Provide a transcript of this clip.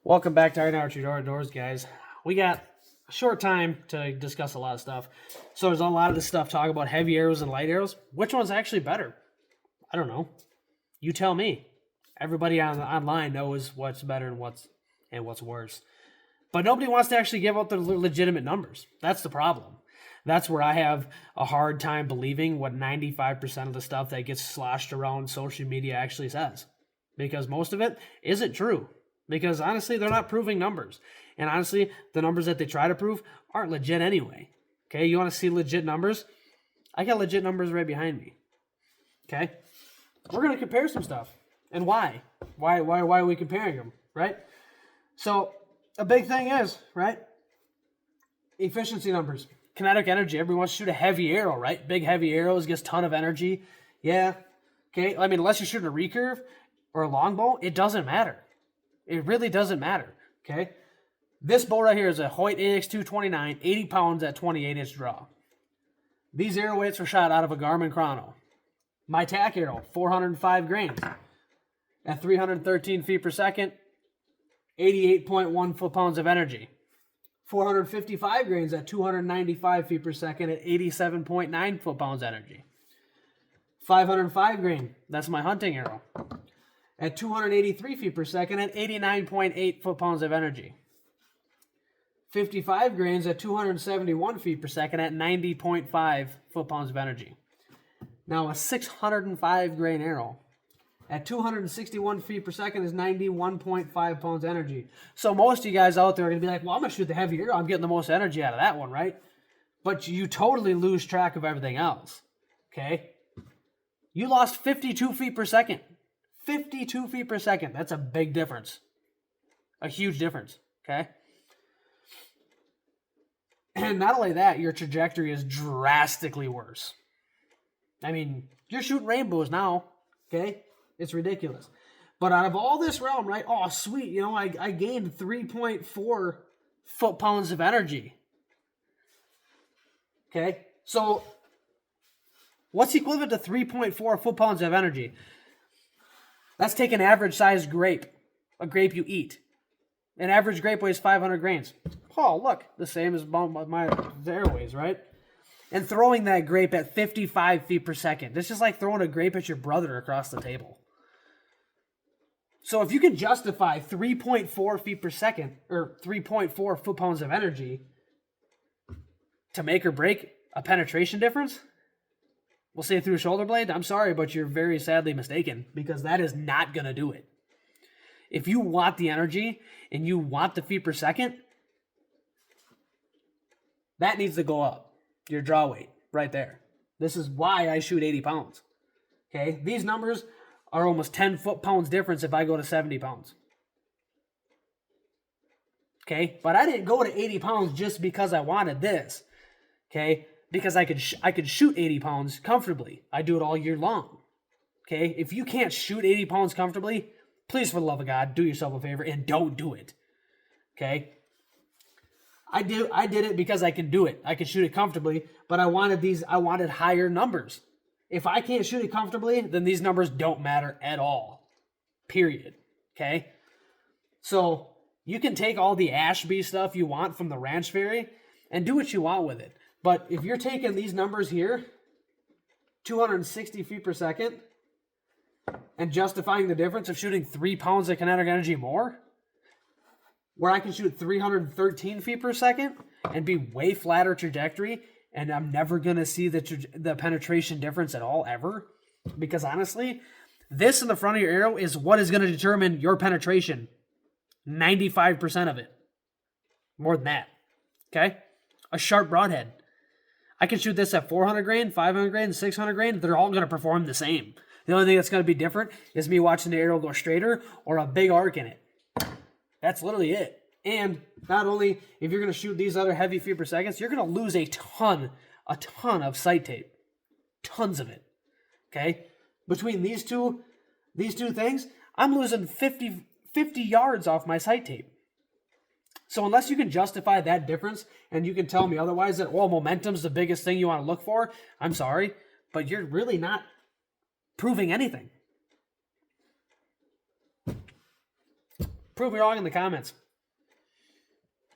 Welcome back to Iron Archery Door Doors, guys. We got a short time to discuss a lot of stuff. So there's a lot of this stuff talk about heavy arrows and light arrows. Which one's actually better? I don't know. You tell me. Everybody online knows what's better and what's worse. But nobody wants to actually give out the legitimate numbers. That's the problem. That's where I have a hard time believing what 95% of the stuff that gets sloshed around social media actually says. Because most of it isn't true. Because honestly, they're not proving numbers. And honestly, the numbers that they try to prove aren't legit anyway. Okay, you want to see legit numbers? I got legit numbers right behind me. Okay? We're going to compare some stuff. And why? Why are we comparing them, right? So, a big thing is, right? Efficiency numbers. Kinetic energy. Everyone wants to shoot a heavy arrow, right? Big heavy arrows gets a ton of energy. Yeah. Okay, I mean, unless you're shooting a recurve or a longbow, it doesn't matter. It really doesn't matter, okay? This bow right here is a Hoyt AX229, 80 pounds at 28-inch draw. These arrow weights were shot out of a Garmin Chrono. My tack arrow, 405 grains at 313 feet per second, 88.1 foot-pounds of energy. 455 grains at 295 feet per second at 87.9 foot-pounds energy. 505 grain, that's my hunting arrow, at 283 feet per second at 89.8 foot-pounds of energy. 55 grains at 271 feet per second at 90.5 foot-pounds of energy. Now a 605 grain arrow at 261 feet per second is 91.5 pounds energy. So most of you guys out there are going to be like, well, I'm going to shoot the heavy arrow. I'm getting the most energy out of that one, right? But you totally lose track of everything else, okay? You lost 52 feet per second. 52 feet per second. That's a big difference. A huge difference, okay? And not only that, your trajectory is drastically worse. I mean, you're shooting rainbows now, okay? It's ridiculous. But out of all this realm, right? Oh, sweet. You know, I gained 3.4 foot-pounds of energy. Okay? So, what's equivalent to 3.4 foot-pounds of energy? Let's take an average-sized grape, a grape you eat. An average grape weighs 500 grains. Oh, look, the same as my airways, right? And throwing that grape at 55 feet per second. This is like throwing a grape at your brother across the table. So if you can justify 3.4 feet per second, or 3.4 foot-pounds of energy to make or break a penetration difference, we'll say through a shoulder blade, I'm sorry, but you're very sadly mistaken, because that is not going to do it. If you want the energy and you want the feet per second, that needs to go up. Your draw weight, right there. This is why I shoot 80 pounds. Okay? These numbers are almost 10 foot-pounds difference if I go to 70 pounds. Okay? But I didn't go to 80 pounds just because I wanted this. Okay? Because I could shoot 80 pounds comfortably. I do it all year long. Okay? If you can't shoot 80 pounds comfortably, please, for the love of God, do yourself a favor and don't do it. Okay? I did it because I can do it. I can shoot it comfortably, but I wanted higher numbers. If I can't shoot it comfortably, then these numbers don't matter at all. Period. Okay? So, you can take all the Ashby stuff you want from the Ranch Fairy and do what you want with it. But if you're taking these numbers here, 260 feet per second, and justifying the difference of shooting 3 pounds of kinetic energy more, where I can shoot 313 feet per second and be way flatter trajectory, and I'm never going to see the penetration difference at all, ever. Because honestly, this in the front of your arrow is what is going to determine your penetration. 95% of it. More than that. Okay? A sharp broadhead. I can shoot this at 400 grain, 500 grain, 600 grain. They're all going to perform the same. The only thing that's going to be different is me watching the arrow go straighter or a big arc in it. That's literally it. And not only if you're going to shoot these other heavy feet per seconds, you're going to lose a ton of sight tape. Tons of it. Okay? Between these two things, I'm losing 50 yards off my sight tape. So unless you can justify that difference and you can tell me otherwise that, well, momentum's the biggest thing you want to look for, I'm sorry, but you're really not proving anything. Prove me wrong in the comments.